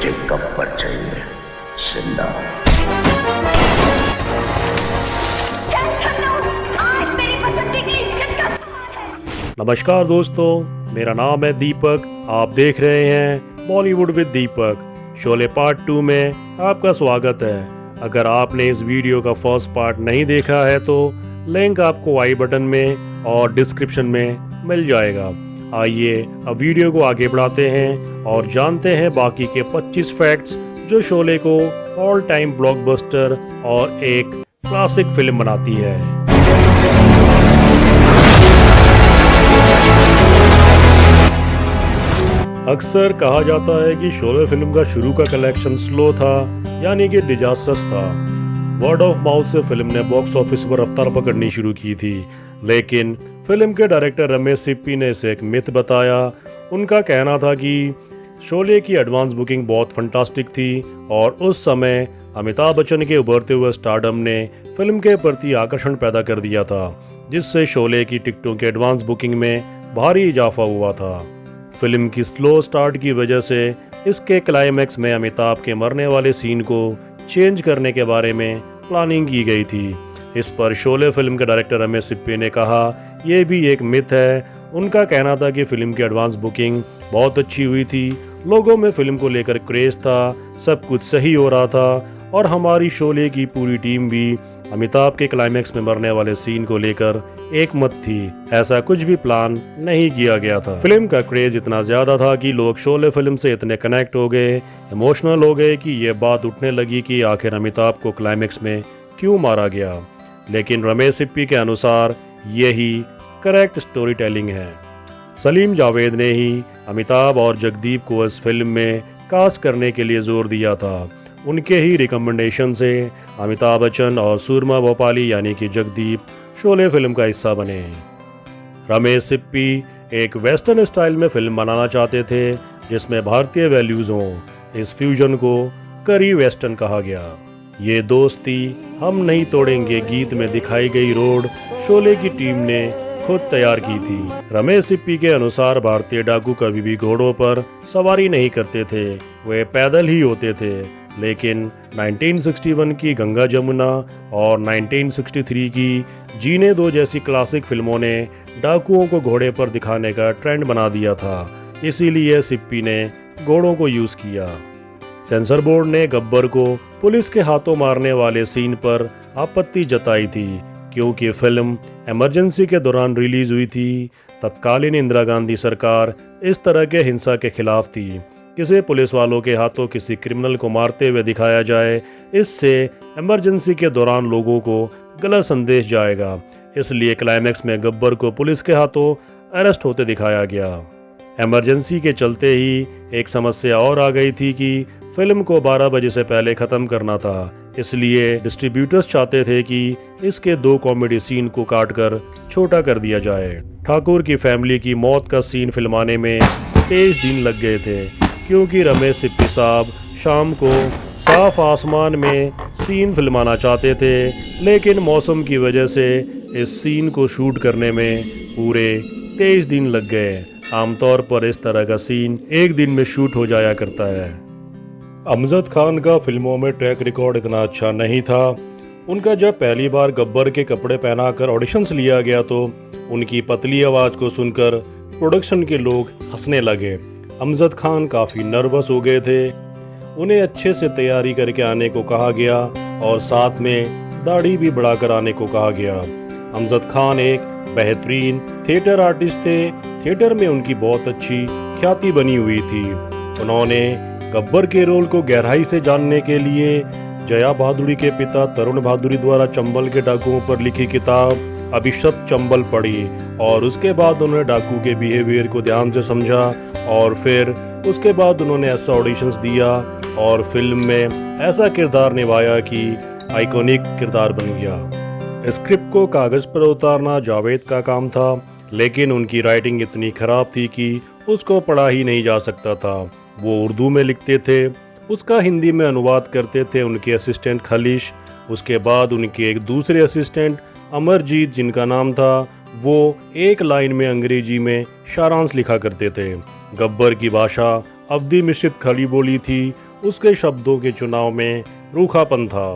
मुझे गब्बर चाहिए, जिंदा। नमस्कार दोस्तों, मेरा नाम है दीपक। आप देख रहे हैं Bollywood with Deepak. Sholay part 2 में आपका स्वागत है। अगर आपने इस वीडियो का फर्स्ट पार्ट नहीं देखा है तो लिंक आपको आई बटन में और डिस्क्रिप्शन में मिल जाएगा। आइए अब वीडियो को आगे बढ़ाते हैं और जानते हैं बाकी के 25 फैक्ट्स जो शोले को ऑल टाइम ब्लॉकबस्टर और एक क्लासिक फिल्म बनाती है। अक्सर कहा जाता है कि शोले फिल्म का शुरू का कलेक्शन स्लो था, यानी कि डिजास्टर्स था। वर्ड ऑफ माउथ से फिल्म ने बॉक्स ऑफिस पर रफ्तार पकड़नी शुरू की थी, लेकिन फिल्म के डायरेक्टर रमेश सिप्पी ने इसे एक मिथ बताया। उनका कहना था कि शोले की एडवांस बुकिंग बहुत फंटास्टिक थी और उस समय अमिताभ बच्चन के उभरते हुए स्टारडम ने फिल्म के प्रति आकर्षण पैदा कर दिया था, जिससे शोले की टिकटों के एडवांस बुकिंग में भारी इजाफा हुआ था। फिल्म की स्लो स्टार्ट की वजह से इसके क्लाइमैक्स में अमिताभ के मरने वाले सीन को चेंज करने के बारे में प्लानिंग की गई थी। इस पर शोले फिल्म के डायरेक्टर रमेश सिप्पी ने कहा, यह भी एक मिथ है। उनका कहना था कि फिल्म की एडवांस बुकिंग बहुत अच्छी हुई थी, लोगों में फिल्म को लेकर क्रेज था, सब कुछ सही हो रहा था और हमारी शोले की पूरी टीम भी अमिताभ के क्लाइमैक्स में मरने वाले सीन को लेकर एक मत थी। ऐसा कुछ भी प्लान नहीं किया गया था। फिल्म का क्रेज इतना ज्यादा था कि लोग शोले फिल्म से इतने कनेक्ट हो गए, इमोशनल हो गए कि ये बात उठने लगी कि आखिर अमिताभ को क्लाइमैक्स में क्यों मारा गया। लेकिन रमेश सिप्पी के अनुसार यही करेक्ट स्टोरी टेलिंग है। सलीम जावेद ने ही अमिताभ और जगदीप को इस फिल्म में कास्ट करने के लिए जोर दिया था। उनके ही रिकमेंडेशन से अमिताभ बच्चन और सूरमा भोपाली यानी कि जगदीप शोले फिल्म का हिस्सा बने। रमेश सिप्पी एक वेस्टर्न स्टाइल में फिल्म बनाना चाहते थे जिसमें भारतीय वैल्यूज हों। इस फ्यूजन को करी वेस्टर्न कहा गया। ये दोस्ती हम नहीं तोड़ेंगे गीत में दिखाई गई रोड शोले की टीम ने खुद तैयार की थी। रमेश सिप्पी के अनुसार भारतीय डाकू कभी भी घोड़ों पर सवारी नहीं करते थे, वे पैदल ही होते थे। लेकिन 1961 की गंगा जमुना और 1963 की जीने दो जैसी क्लासिक फिल्मों ने डाकुओं को घोड़े पर दिखाने का ट्रेंड बना दिया था, इसीलिए सिप्पी ने घोड़ों को यूज़ किया। सेंसर बोर्ड ने गब्बर को पुलिस के हाथों मारने वाले सीन पर आपत्ति जताई थी, क्योंकि फिल्म इमरजेंसी के दौरान रिलीज हुई थी। तत्कालीन इंदिरा गांधी सरकार इस तरह के हिंसा के खिलाफ थी। किसी पुलिस वालों के हाथों किसी क्रिमिनल को मारते हुए दिखाया जाए, इससे इमरजेंसी के दौरान लोगों को गलत संदेश जाएगा। इसलिए क्लाइमैक्स में गब्बर को पुलिस के हाथों अरेस्ट होते दिखाया गया। इमरजेंसी के चलते ही एक समस्या और आ गई थी कि फिल्म को 12 बजे से पहले ख़त्म करना था, इसलिए डिस्ट्रीब्यूटर्स चाहते थे कि इसके 2 कॉमेडी सीन को काटकर छोटा कर दिया जाए। ठाकुर की फैमिली की मौत का सीन फिल्माने में 23 दिन लग गए थे, क्योंकि रमेश सिप्पी साहब शाम को साफ आसमान में सीन फिल्माना चाहते थे, लेकिन मौसम की वजह से इस सीन को शूट करने में पूरे 23 दिन लग गए। आमतौर पर इस तरह का सीन एक दिन में शूट हो जाया करता है। अमजद खान का फिल्मों में ट्रैक रिकॉर्ड इतना अच्छा नहीं था। उनका जब पहली बार गब्बर के कपड़े पहनाकर ऑडिशंस लिया गया तो उनकी पतली आवाज़ को सुनकर प्रोडक्शन के लोग हंसने लगे। अमजद खान काफ़ी नर्वस हो गए थे। उन्हें अच्छे से तैयारी करके आने को कहा गया और साथ में दाढ़ी भी बढ़ाकर आने को कहा गया। अमजद खान एक बेहतरीन थिएटर आर्टिस्ट थे। थिएटर में उनकी बहुत अच्छी ख्याति बनी हुई थी। उन्होंने गब्बर के रोल को गहराई से जानने के लिए जया बहादुरी के पिता तरुण बहादुरी द्वारा चंबल के डाकुओं पर लिखी किताब अभिशप्त चंबल पढ़ी और उसके बाद उन्होंने डाकू के बिहेवियर को ध्यान से समझा और फिर उसके बाद उन्होंने ऐसा ऑडिशंस दिया और फिल्म में ऐसा किरदार निभाया कि आइकॉनिक किरदार बन गया। स्क्रिप्ट को कागज़ पर उतारना जावेद का काम था, लेकिन उनकी राइटिंग इतनी ख़राब थी कि उसको पढ़ा ही नहीं जा सकता था। वो उर्दू में लिखते थे, उसका हिंदी में अनुवाद करते थे उनके असिस्टेंट खलीश। उसके बाद उनके एक दूसरे असिस्टेंट अमरजीत, जिनका नाम था, वो एक लाइन में अंग्रेजी में सारांश लिखा करते थे। गब्बर की भाषा अवधी मिश्रित खड़ी बोली थी उसके शब्दों के चुनाव में रूखापन था।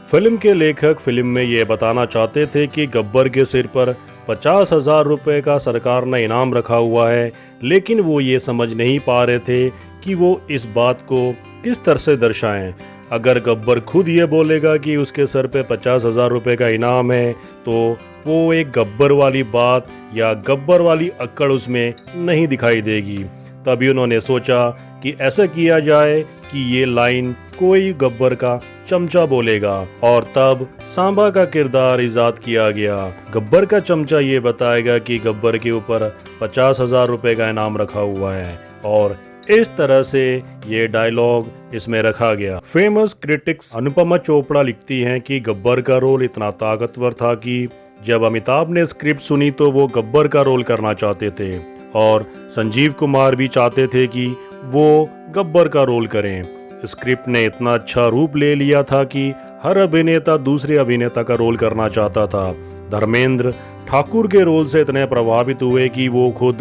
फिल्म के लेखक फिल्म में ये बताना चाहते थे कि गब्बर के सिर पर 50,000 रुपये का सरकार ने इनाम रखा हुआ है, लेकिन वो ये समझ नहीं पा रहे थे कि वो इस बात को किस तरह से दर्शाएं। अगर गब्बर खुद ये बोलेगा कि उसके सर पे 50,000 रुपये का इनाम है, तो वो एक गब्बर वाली बात या गब्बर वाली अक्कड़ उसमें नहीं दिखाई देगी। तभी उन्होंने सोचा कि ऐसा किया जाए कि ये लाइन कोई गब्बर का चमचा बोलेगा, और तब सांबा का किरदार इजाद किया गया। गब्बर का चमचा ये बताएगा कि गब्बर के ऊपर 50,000 रुपये का इनाम रखा हुआ है, और इस तरह से ये डायलॉग इसमें रखा गया। फेमस क्रिटिक्स अनुपमा चोपड़ा लिखती हैं कि गब्बर का रोल इतना ताकतवर था कि जब अमिताभ ने स्क्रिप्ट सुनी तो वो गब्बर का रोल करना चाहते थे, और संजीव कुमार भी चाहते थे कि वो गब्बर का रोल करें। स्क्रिप्ट ने इतना अच्छा रूप ले लिया था कि हर अभिनेता दूसरे अभिनेता का रोल करना चाहता था। धर्मेंद्र ठाकुर के रोल से इतने प्रभावित हुए कि वो खुद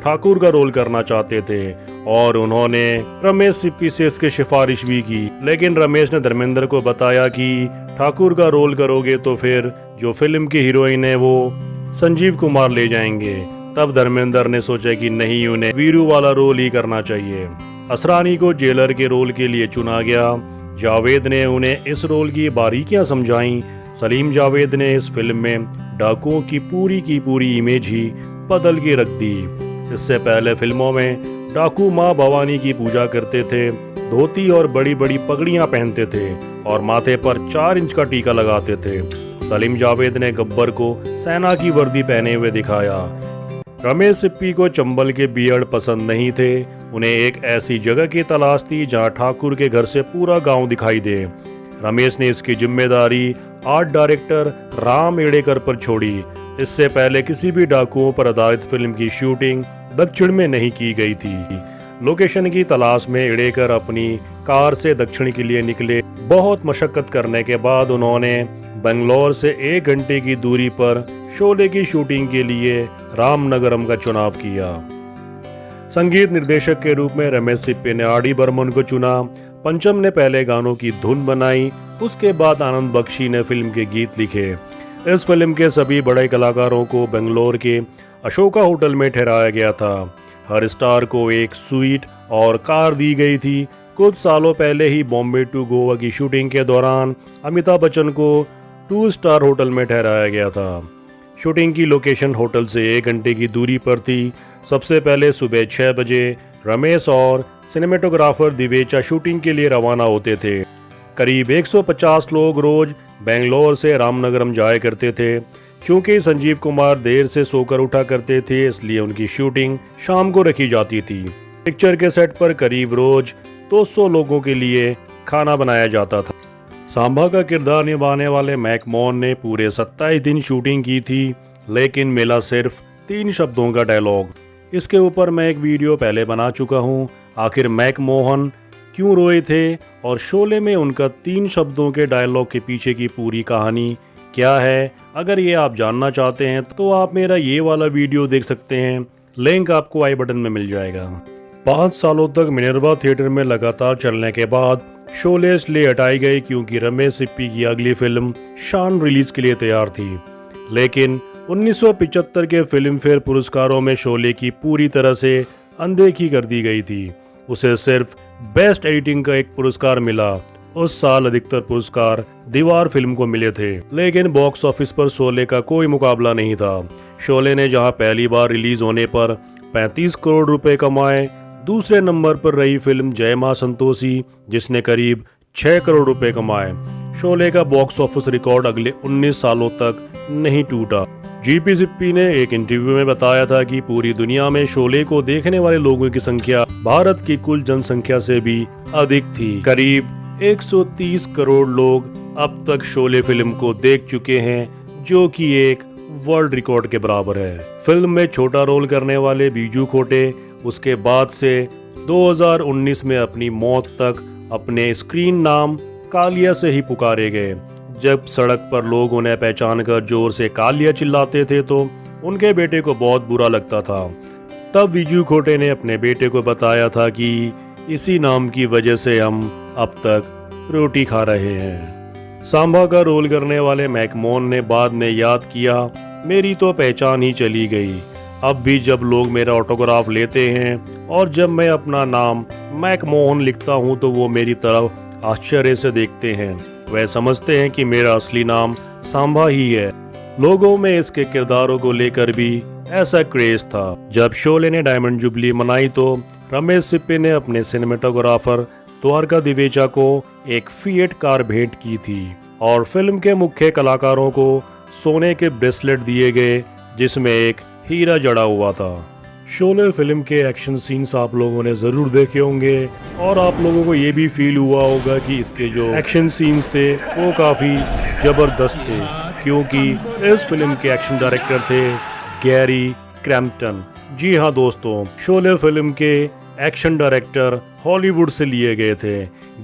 ठाकुर का रोल करना चाहते थे, और उन्होंने रमेश सिप्पी से इसकी सिफारिश भी की। लेकिन रमेश ने धर्मेंद्र को बताया कि ठाकुर का रोल करोगे तो फिर जो फिल्म की हीरोइन है वो संजीव कुमार ले जाएंगे। तब धर्मेंद्र ने सोचा कि नहीं, उन्हें वीरू वाला रोल ही करना चाहिए। असरानी को जेलर के रोल के लिए चुना गया। जावेद ने उन्हें इस रोल की बारीकियां समझाईं। सलीम जावेद ने इस फिल्म में डाकुओं की पूरी इमेज ही बदल के रख दी। इससे पहले फिल्मों में डाकू माँ भवानी की पूजा करते थे, धोती और बड़ी बड़ी पगड़ियां पहनते थे और माथे पर 4 इंच का टीका लगाते थे। सलीम जावेद ने गब्बर को सेना की वर्दी पहने हुए दिखाया। रमेश सिप्पी को चंबल के बियर्ड पसंद नहीं थे। उन्हें एक ऐसी जगह की तलाश थी जहां ठाकुर के घर से पूरा गांव दिखाई दे। रमेश ने इसकी जिम्मेदारी आर्ट डायरेक्टर राम एडेकर पर छोड़ी। इससे पहले किसी भी डाकुओं पर आधारित फिल्म की शूटिंग दक्षिण में नहीं की गई थी। लोकेशन की तलाश में एडेकर अपनी कार से दक्षिण के लिए निकले। बहुत मशक्कत करने के बाद उन्होंने बेंगलोर से 1 घंटे की दूरी पर शोले की शूटिंग के लिए रामनगरम का चुनाव किया। संगीत निर्देशक के रूप में रमेश सिप्पी ने आर डी बर्मन को चुना। पंचम ने पहले गानों की धुन बनाई, उसके बाद आनंद बख्शी ने फिल्म के गीत लिखे। इस फिल्म के सभी बड़े कलाकारों को बेंगलोर के अशोका होटल में ठहराया गया था। हर स्टार को एक स्वीट और कार दी गई थी। कुछ सालों पहले ही बॉम्बे टू गोवा की शूटिंग के दौरान अमिताभ बच्चन को 2 स्टार होटल में ठहराया गया था। शूटिंग की लोकेशन होटल से 1 घंटे की दूरी पर थी। सबसे पहले सुबह 6 बजे रमेश और सिनेमेटोग्राफर दिवेचा शूटिंग के लिए रवाना होते थे। करीब 150 लोग रोज बेंगलोर से रामनगरम जाया करते थे। क्योंकि संजीव कुमार देर से सोकर उठा करते थे, इसलिए उनकी शूटिंग शाम को रखी जाती थी। पिक्चर के सेट पर करीब रोज 200 लोगों के लिए खाना बनाया जाता था। सांबा का किरदार निभाने वाले मैकमोहन ने पूरे 27 दिन शूटिंग की थी, लेकिन मिला सिर्फ 3 शब्दों का डायलॉग। इसके ऊपर मैं एक वीडियो पहले बना चुका हूँ। आखिर मैकमोहन क्यों रोए थे और शोले में उनका 3 शब्दों के डायलॉग के पीछे की पूरी कहानी क्या है, अगर ये आप जानना चाहते हैं तो आप मेरा ये वाला वीडियो देख सकते हैं। लिंक आपको आई बटन में मिल जाएगा। 5 सालों तक मिनर्वा थिएटर में लगातार चलने के बाद शोले इसलिए हटाई गई क्योंकि रमेश सिप्पी की अगली फिल्म शान रिलीज के लिए तैयार थी। लेकिन 1975 के फिल्म फेयर पुरस्कारों में शोले की पूरी तरह से अनदेखी कर दी गई थी। उसे सिर्फ बेस्ट एडिटिंग का एक पुरस्कार मिला। उस साल अधिकतर पुरस्कार दीवार फिल्म को मिले थे, लेकिन बॉक्स ऑफिस पर शोले का कोई मुकाबला नहीं था। शोले ने जहां पहली बार रिलीज होने पर 35 करोड़ रुपए कमाए, दूसरे नंबर पर रही फिल्म जय मां संतोषी जिसने करीब 6 करोड़ रुपए कमाए। शोले का बॉक्स ऑफिस रिकॉर्ड अगले 19 सालों तक नहीं टूटा। जीपी सिप्पी ने एक इंटरव्यू में बताया था कि पूरी दुनिया में शोले को देखने वाले लोगों की संख्या भारत की कुल जनसंख्या से भी अधिक थी। करीब 130 करोड़ लोग अब तक शोले फिल्म को देख चुके हैं, जो कि एक वर्ल्ड रिकॉर्ड के बराबर है। फिल्म में छोटा रोल करने वाले बीजू खोटे उसके बाद से 2019 में अपनी मौत तक अपने स्क्रीन नाम कालिया से ही पुकारे गए। जब सड़क पर लोग उन्हें पहचान कर जोर से कालिया चिल्लाते थे तो उनके बेटे को बहुत बुरा लगता था। तब बीजू खोटे ने अपने बेटे को बताया था कि इसी नाम की वजह से हम अब तक रोटी खा रहे हैं। सांबा का रोल करने वाले मैकमोहन ने बाद में याद किया, मेरी तो पहचान ही चली गई। अब भी जब लोग मेरा ऑटोग्राफ लेते हैं और जब मैं अपना नाम मैकमोहन लिखता हूं तो वो मेरी तरफ आश्चर्य से देखते हैं। वह समझते हैं कि मेरा असली नाम सांबा ही है। लोगों में इसके किरदारों को लेकर भी ऐसा क्रेज था। जब शोले ने डायमंड जुबली मनाई तो रमेश सिप्पी ने अपने सिनेमेटोग्राफर द्वारका दिवेचा को एक फिएट कार भेंट की थी और फिल्म के मुख्य कलाकारों को सोने के ब्रेसलेट दिए गए जिसमें एक हीरा जड़ा हुआ था। शोले फिल्म के एक्शन सीन्स आप लोगों ने ज़रूर देखे होंगे और आप लोगों को ये भी फील हुआ होगा कि इसके जो एक्शन सीन्स थे वो काफ़ी ज़बरदस्त थे, क्योंकि इस फिल्म के एक्शन डायरेक्टर थे गैरी क्रैम्पटन। जी हाँ दोस्तों, शोले फिल्म के एक्शन डायरेक्टर हॉलीवुड से लिए गए थे।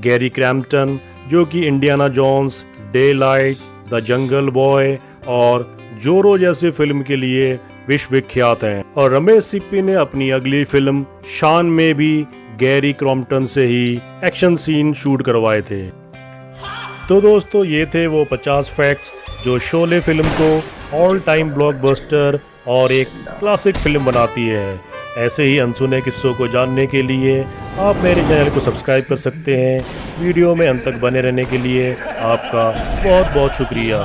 गैरी क्रैम्पटन जो कि Indiana Jones, Daylight, the jungle boy और जोरो जैसी फिल्म के लिए विश्व विख्यात हैं। और रमेश सिप्पी ने अपनी अगली फिल्म शान में भी गैरी क्रॉम्पटन से ही एक्शन सीन शूट करवाए थे। तो दोस्तों, ये थे वो 50 फैक्ट्स जो शोले फिल्म को ऑल टाइम ब्लॉकबस्टर और एक क्लासिक फिल्म बनाती है। ऐसे ही अनसुने किस्सों को जानने के लिए आप मेरे चैनल को सब्सक्राइब कर सकते हैं। वीडियो में अंत तक बने रहने के लिए आपका बहुत बहुत शुक्रिया।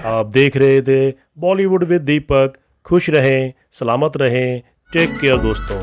आप देख रहे थे बॉलीवुड विद दीपक। खुश रहें, सलामत रहें, टेक केयर दोस्तों।